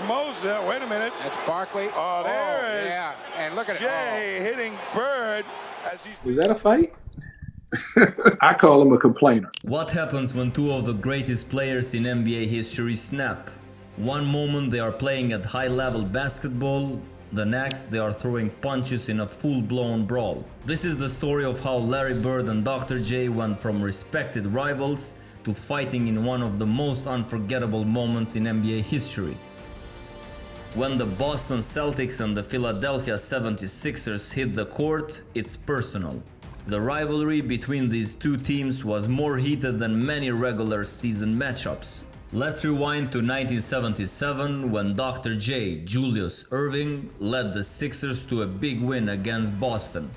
Moses. Wait a minute. That's Barkley. Oh, there is. Yeah, and look at Jay hitting Bird as he's. Was that a fight? I call him a complainer. What happens when two of the greatest players in NBA history snap? One moment they are playing at high-level basketball, the next they are throwing punches in a full-blown brawl. This is the story of how Larrybird and Dr.J went from respected rivals to fighting in one of the most unforgettable moments in NBA history. When the Boston Celtics and the Philadelphia 76ers hit the court, it's personal. The rivalry between these two teams was more heated than many regular season matchups. Let's rewind to 1977 when Dr. J, Julius Erving, led the Sixers to a big win against Boston,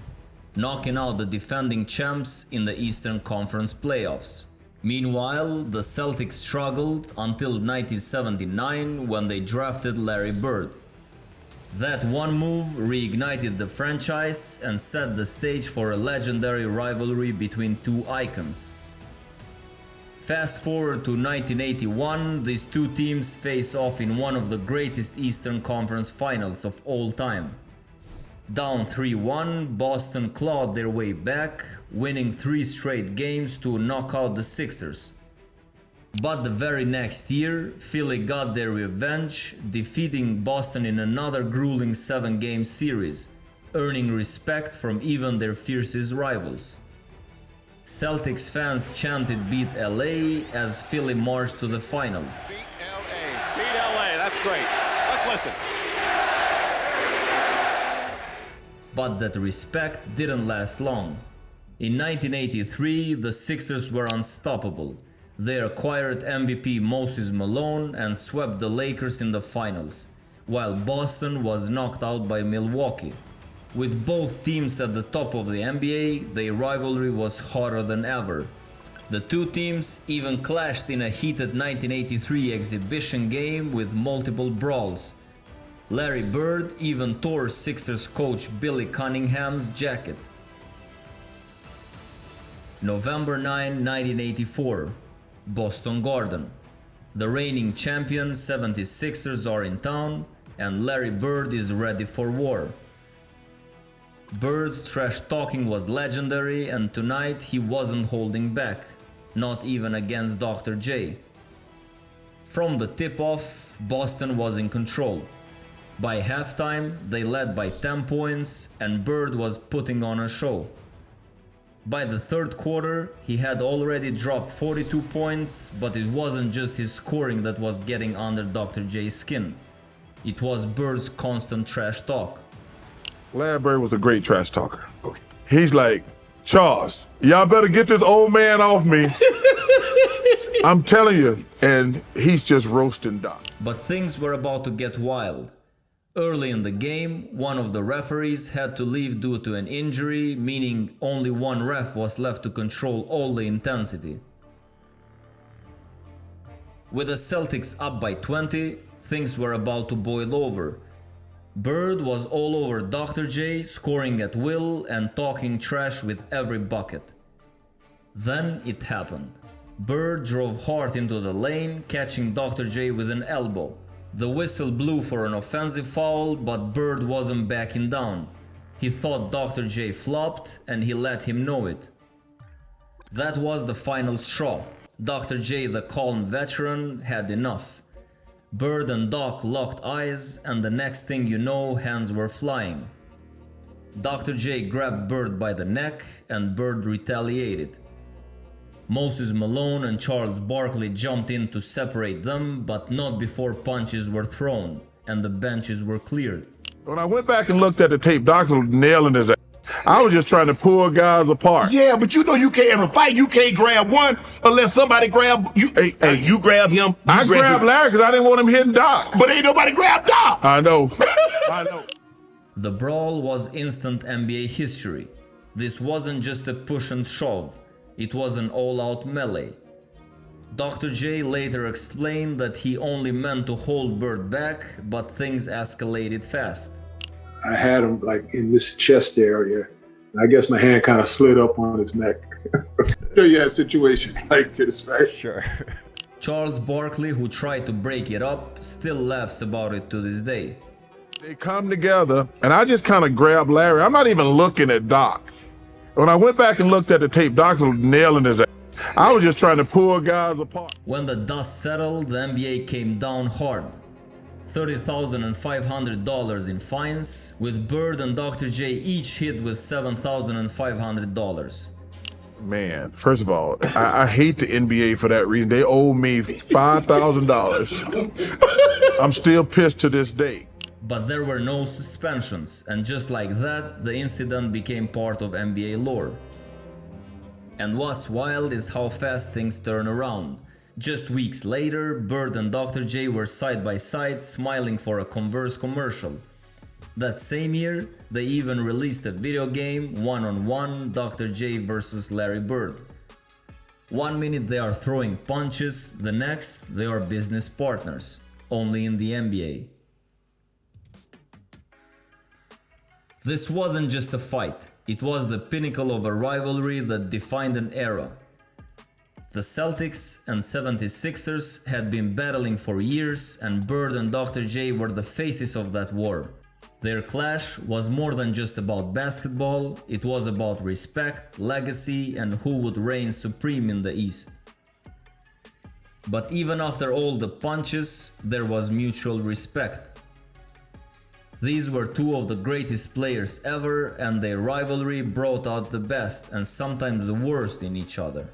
knocking out the defending champs in the Eastern Conference playoffs. Meanwhile, the Celtics struggled until 1979 when they drafted Larry Bird. That one move reignited the franchise and set the stage for a legendary rivalry between two icons. Fast forward to 1981, these two teams face off in one of the greatest Eastern Conference finals of all time. Down 3-1, Boston clawed their way back, winning 3 straight games to knock out the Sixers. But the very next year, Philly got their revenge, defeating Boston in another grueling 7-game series, earning respect from even their fiercest rivals. Celtics fans chanted "Beat LA" as Philly marched to the finals. Beat LA. Beat LA. That's great. Let's listen. But that respect didn't last long. In 1983, the Sixers were unstoppable. They acquired MVP Moses Malone and swept the Lakers in the finals, while Boston was knocked out by Milwaukee. With both teams at the top of the NBA, their rivalry was hotter than ever. The two teams even clashed in a heated 1983 exhibition game with multiple brawls. Larry Bird even tore Sixers coach Billy Cunningham's jacket. November 9, 1984. Boston Garden. The reigning champion 76ers are in town and Larry Bird is ready for war. Bird's trash talking was legendary and tonight he wasn't holding back, not even against Dr. J. From the tip-off, Boston was in control. By halftime, they led by 10 points and Bird was putting on a show. By the third quarter, he had already dropped 42 points, but it wasn't just his scoring that was getting under Dr. J's skin. It was Bird's constant trash talk. Larrybird was a great trash talker. Okay. He's like, Charles, y'all better get this old man off me. I'm telling you, and he's just roasting Doc. But things were about to get wild. Early in the game, one of the referees had to leave due to an injury, meaning only one ref was left to control all the intensity. With the Celtics up by 20, things were about to boil over. Bird was all over Dr. J, scoring at will and talking trash with every bucket. Then it happened. Bird drove hard into the lane, catching Dr. J with an elbow. The whistle blew for an offensive foul, but Bird wasn't backing down. He thought Dr. J flopped and he let him know it. That was the final straw. Dr. J, the calm veteran, had enough. Bird and Doc locked eyes and the next thing you know, hands were flying. Dr. J grabbed Bird by the neck and Bird retaliated. Moses Malone and Charles Barkley jumped in to separate them, but not before punches were thrown and the benches were cleared. When I went back and looked at the tape, Doc was nailing his ass. I was just trying to pull guys apart. Yeah, but you know you can't, in a fight, you can't grab one unless somebody grab you. Hey, you grab him. I grabbed Larry because I didn't want him hitting Doc. But ain't nobody grab Doc. I know. I know. The brawl was instant NBA history. This wasn't just a push and shove. It was an all-out melee. Dr. J later explained that he only meant to hold Bird back, but things escalated fast. I had him like in this chest area. I guess my hand kind of slid up on his neck. So you have situations like this, right? Sure. Charles Barkley, who tried to break it up, still laughs about it to this day. They come together, and I just kind of grabbed Larry. I'm not even looking at Doc. When I went back and looked at the tape, Doc was nailing his ass. I was just trying to pull guys apart. When the dust settled, the NBA came down hard. $30,500 in fines, with Bird and Dr. J each hit with $7,500. Man, first of all, I hate the NBA for that reason. They owe me $5,000. I'm still pissed to this day. But there were no suspensions, and just like that, the incident became part of NBA lore. And what's wild is how fast things turn around. Just weeks later, Bird and Dr. J were side by side smiling for a Converse commercial. That same year, they even released a video game, one-on-one, Dr. J versus Larrybird. 1 minute they are throwing punches, the next they are business partners, only in the NBA. This wasn't just a fight, it was the pinnacle of a rivalry that defined an era. The Celtics and 76ers had been battling for years, and Bird and Dr. J were the faces of that war. Their clash was more than just about basketball, it was about respect, legacy, and who would reign supreme in the East. But even after all the punches, there was mutual respect. These were two of the greatest players ever, and their rivalry brought out the best and sometimes the worst in each other.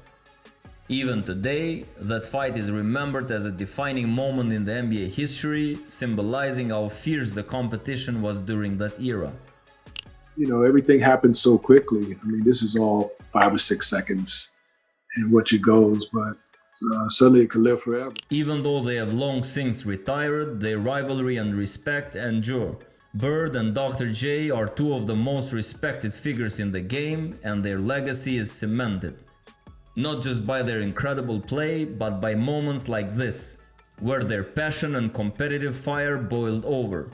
Even today, that fight is remembered as a defining moment in the NBA history, symbolizing how fierce the competition was during that era. You know, everything happened so quickly. I mean, this is all 5 or 6 seconds and what it goes, but suddenly it could live forever. Even though they have long since retired, their rivalry and respect endure. Bird and Dr. J are two of the most respected figures in the game, and their legacy is cemented. Not just by their incredible play, but by moments like this, where their passion and competitive fire boiled over.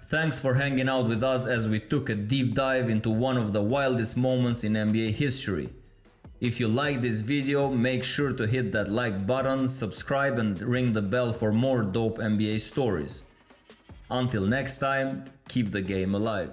Thanks for hanging out with us as we took a deep dive into one of the wildest moments in NBA history. If you like this video, make sure to hit that like button, subscribe, and ring the bell for more dope NBA stories. Until next time, keep the game alive.